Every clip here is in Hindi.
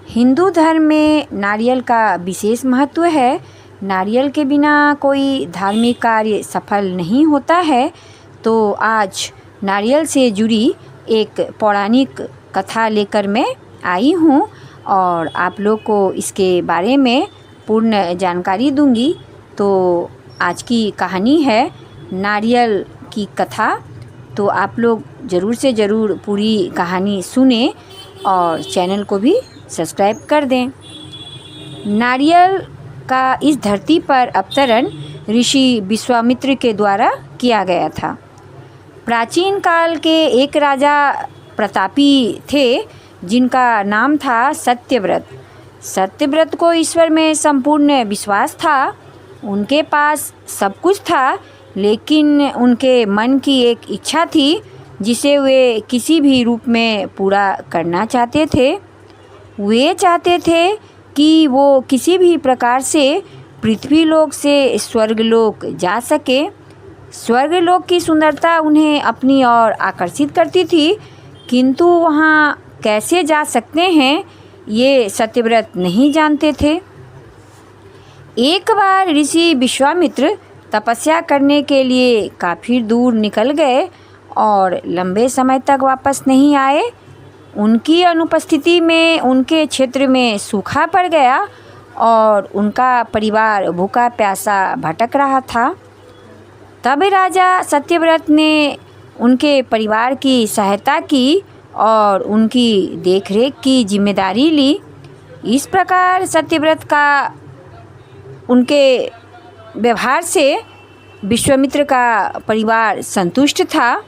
हिंदू धर्म में नारियल का विशेष महत्व है। नारियल के बिना कोई धार्मिक कार्य सफल नहीं होता है। तो आज नारियल से जुड़ी एक पौराणिक कथा लेकर मैं आई हूँ और आप लोग को इसके बारे में पूर्ण जानकारी दूंगी। तो आज की कहानी है नारियल की कथा। तो आप लोग ज़रूर से ज़रूर पूरी कहानी सुने और चैनल को भी सब्सक्राइब कर दें। नारियल का इस धरती पर अवतरण ऋषि विश्वामित्र के द्वारा किया गया था। प्राचीन काल के एक राजा प्रतापी थे जिनका नाम था सत्यव्रत। सत्यव्रत को ईश्वर में संपूर्ण विश्वास था। उनके पास सब कुछ था, लेकिन उनके मन की एक इच्छा थी जिसे वे किसी भी रूप में पूरा करना चाहते थे। वे चाहते थे कि वो किसी भी प्रकार से पृथ्वीलोक से स्वर्गलोक जा सके। स्वर्गलोक की सुंदरता उन्हें अपनी ओर आकर्षित करती थी, किंतु वहाँ कैसे जा सकते हैं ये सत्यव्रत नहीं जानते थे। एक बार ऋषि विश्वामित्र तपस्या करने के लिए काफ़ी दूर निकल गए और लंबे समय तक वापस नहीं आए। उनकी अनुपस्थिति में उनके क्षेत्र में सूखा पड़ गया और उनका परिवार भूखा प्यासा भटक रहा था। तब राजा सत्यव्रत ने उनके परिवार की सहायता की और उनकी देखरेख की जिम्मेदारी ली। इस प्रकार सत्यव्रत का उनके व्यवहार से विश्वामित्र का परिवार संतुष्ट था।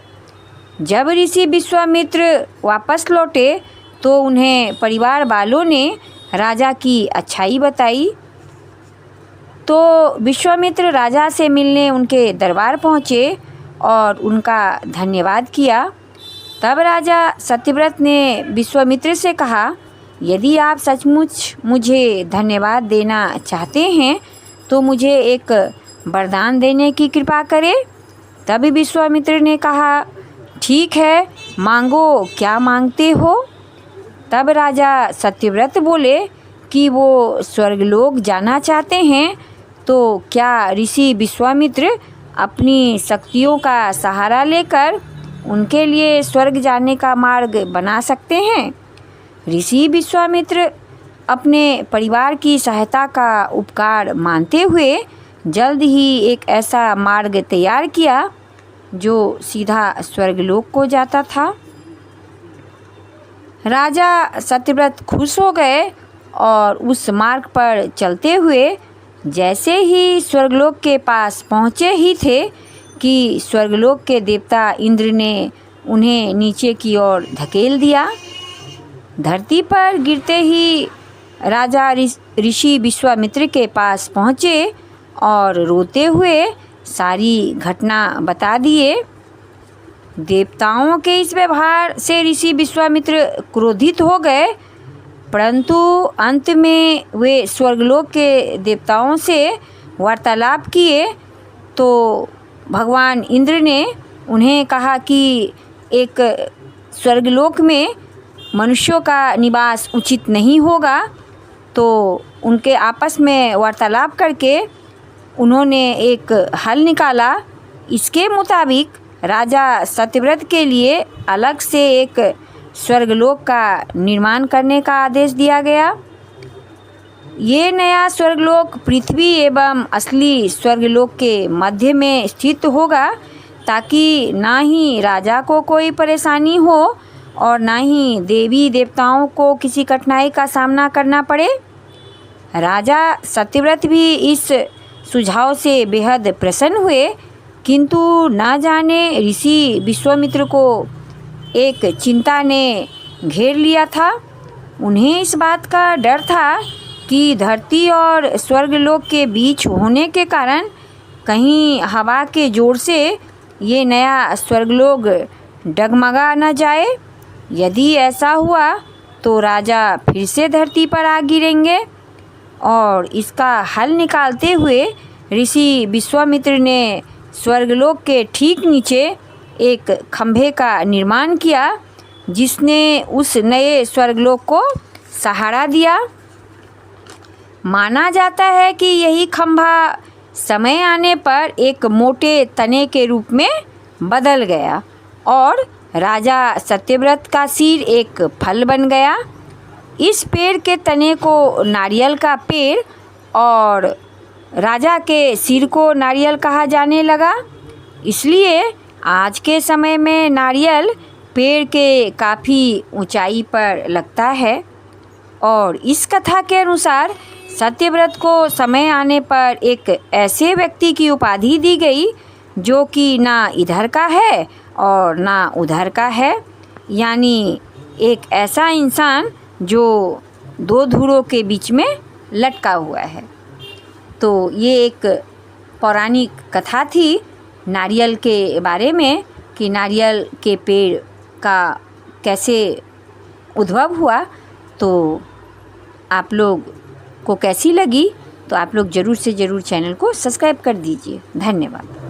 जब ऋषि विश्वामित्र वापस लौटे तो उन्हें परिवार वालों ने राजा की अच्छाई बताई। तो विश्वामित्र राजा से मिलने उनके दरबार पहुँचे और उनका धन्यवाद किया। तब राजा सत्यव्रत ने विश्वामित्र से कहा, यदि आप सचमुच मुझे धन्यवाद देना चाहते हैं तो मुझे एक वरदान देने की कृपा करें। तब विश्वामित्र ने कहा, ठीक है, मांगो, क्या मांगते हो। तब राजा सत्यव्रत बोले कि वो स्वर्गलोक जाना चाहते हैं, तो क्या ऋषि विश्वामित्र अपनी शक्तियों का सहारा लेकर उनके लिए स्वर्ग जाने का मार्ग बना सकते हैं। ऋषि विश्वामित्र अपने परिवार की सहायता का उपकार मानते हुए जल्द ही एक ऐसा मार्ग तैयार किया जो सीधा स्वर्गलोक को जाता था। राजा सत्यव्रत खुश हो गए और उस मार्ग पर चलते हुए जैसे ही स्वर्गलोक के पास पहुँचे ही थे कि स्वर्गलोक के देवता इंद्र ने उन्हें नीचे की ओर धकेल दिया। धरती पर गिरते ही राजा ऋषि विश्वामित्र के पास पहुँचे और रोते हुए सारी घटना बता दिए। देवताओं के इस व्यवहार से ऋषि विश्वामित्र क्रोधित हो गए, परंतु अंत में वे स्वर्गलोक के देवताओं से वार्तालाप किए। तो भगवान इंद्र ने उन्हें कहा कि एक स्वर्गलोक में मनुष्यों का निवास उचित नहीं होगा। तो उनके आपस में वार्तालाप करके उन्होंने एक हल निकाला। इसके मुताबिक राजा सत्यव्रत के लिए अलग से एक स्वर्गलोक का निर्माण करने का आदेश दिया गया। ये नया स्वर्गलोक पृथ्वी एवं असली स्वर्गलोक के मध्य में स्थित होगा, ताकि ना ही राजा को कोई परेशानी हो और ना ही देवी देवताओं को किसी कठिनाई का सामना करना पड़े। राजा सत्यव्रत भी इस सुझाव से बेहद प्रसन्न हुए, किंतु न जाने ऋषि विश्वामित्र को एक चिंता ने घेर लिया था। उन्हें इस बात का डर था कि धरती और स्वर्गलोक के बीच होने के कारण कहीं हवा के जोर से ये नया स्वर्गलोक डगमगा न जाए। यदि ऐसा हुआ तो राजा फिर से धरती पर आ गिरेंगे। और इसका हल निकालते हुए ऋषि विश्वामित्र ने स्वर्गलोक के ठीक नीचे एक खंभे का निर्माण किया, जिसने उस नए स्वर्गलोक को सहारा दिया। माना जाता है कि यही खंभा समय आने पर एक मोटे तने के रूप में बदल गया और राजा सत्यव्रत का सिर एक फल बन गया। इस पेड़ के तने को नारियल का पेड़ और राजा के सिर को नारियल कहा जाने लगा। इसलिए आज के समय में नारियल पेड़ के काफ़ी ऊंचाई पर लगता है। और इस कथा के अनुसार सत्यव्रत को समय आने पर एक ऐसे व्यक्ति की उपाधि दी गई जो कि ना इधर का है और ना उधर का है, यानी एक ऐसा इंसान जो दो धुरों के बीच में लटका हुआ है। तो ये एक पौराणिक कथा थी नारियल के बारे में कि नारियल के पेड़ का कैसे उद्भव हुआ। तो आप लोग को कैसी लगी तो आप लोग ज़रूर से ज़रूर चैनल को सब्सक्राइब कर दीजिए। धन्यवाद।